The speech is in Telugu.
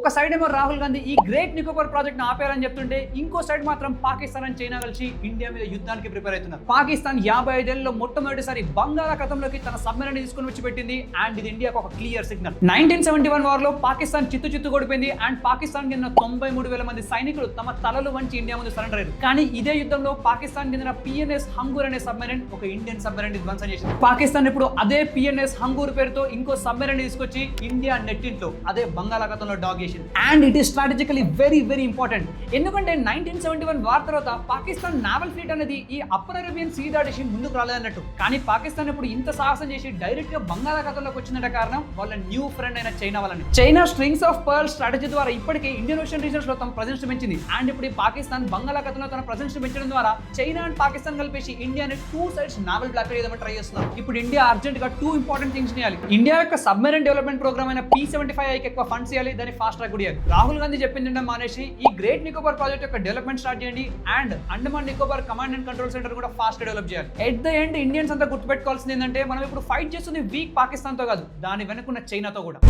ఒక సైడ్ ఏమో రాహుల్ గాంధీ ఈ గ్రేట్ నికోబార్ ప్రాజెక్ట్ ను ఆపేయాలని చెప్తుంటే, ఇంకో సైడ్ మాత్రం పాకిస్తాన్ అండ్ చైనా కలిసి ఇండియా మీద యుద్ధానికి ప్రిపేర్ అవుతున్నారు. పాకిస్తాన్ 55 ఏళ్లలో మొట్టమొదటిసారి బంగాళాఖాతంలోకి తన సబ్మెరైన్ తీసుకుని వచ్చి పెట్టింది. అండ్ ఇది ఇండియాకు ఒక క్లియర్ సిగ్నల్. 1971 వార్ లో పాకిస్తాన్ చిత్తు కొడిపోయింది. అండ్ పాకిస్తాన్ కింద 93,000 మంది సైనికులు తమ తలలు వంచి ఇండియా ముందు సరెండర్ అయ్యారు. కానీ ఇదే యుద్ధంలో పాకిస్తాన్ కింద పిఎన్ఎస్ హంగూర్ అనే సబ్మెరైన్ ఒక ఇండియన్ సబ్మెరైన్ ధ్వంసం చేసింది. పాకిస్తాన్ ఇప్పుడు అదే పిఎన్ఎస్ హంగూర్ పేరుతో ఇంకో సబ్మెరైన్ తీసుకొచ్చి ఇండియా నెట్టింట్లో అదే బంగాళాఖాతంలో డాగ్ చేసింది. And it is strategically very important. ఎందుకంటే 1971 వార్ తర్వాత పాకిస్తాన్ నావల్ ఫ్లీట్ అనేది ఈ అప్పర్ అరేబియన్ సీ దాటేసి ముందుకు రాలేదన్నట్టు. కానీ పాకిస్తాన్ ఇప్పుడు ఇంత సాహసం చేసి డైరెక్ట్ గా బంగాళాఖాతంలోకి వచ్చిందంటే కారణం వాళ్ళ న్యూ ఫ్రెండ్ అయిన చైనా వాళ్ళని. China strings of pearl strategy ద్వారా ఇప్పటికే ఇండియన్ ఓషన్ రీజన్స్ లో తమ ప్రెజెన్స్ పెంచింది. అండ్ ఇప్పుడు పాకిస్తాన్ బంగాళాఖాతంలో తన ప్రెజెన్స్ పెంచడం ద్వారా చైనా అండ్ పాకిస్తాన్ కలిపేసి ఇండియాని 2 సైడ్స్ నావల్ బ్లాక్ చేయడానికి ట్రై చేస్తున్నారు. ఇప్పుడు ఇండియా అర్జెంట్ గా 2 ఇంపార్టెంట్ థింగ్స్ చేయాలి. ఇండియా యొక్క సబ్మెరైన్ డెవలప్మెంట్ ప్రోగ్రామ్ అయిన P-75I ఎక్కువ ఫండ్స్ చేయాలి, దాన్ని ఫాస్ట్ ట్రాక్ చేయాలి. రాహుల్ గాంధీ చెప్పింది మానేసి ఈ గ్రేట్ నికోబార్ ప్రాజెక్ట్ యొక్క డెవలప్మెంట్ స్టార్ట్ చేయండి. And Andaman Nicobar command and control centre కూడా ఫాస్ట్ డెవలప్ చేయాలి. ఎట్ ద ఎండ్ ఇండియన్స్ అంతా గుర్తుపెట్టుకోవాల్సింది ఏంటంటే, మనం ఇప్పుడు ఫైట్ చేస్తుంది వీక్ పాకిస్తాన్ తో కాదు, దాని వెనుకున్న చైనాతో కూడా.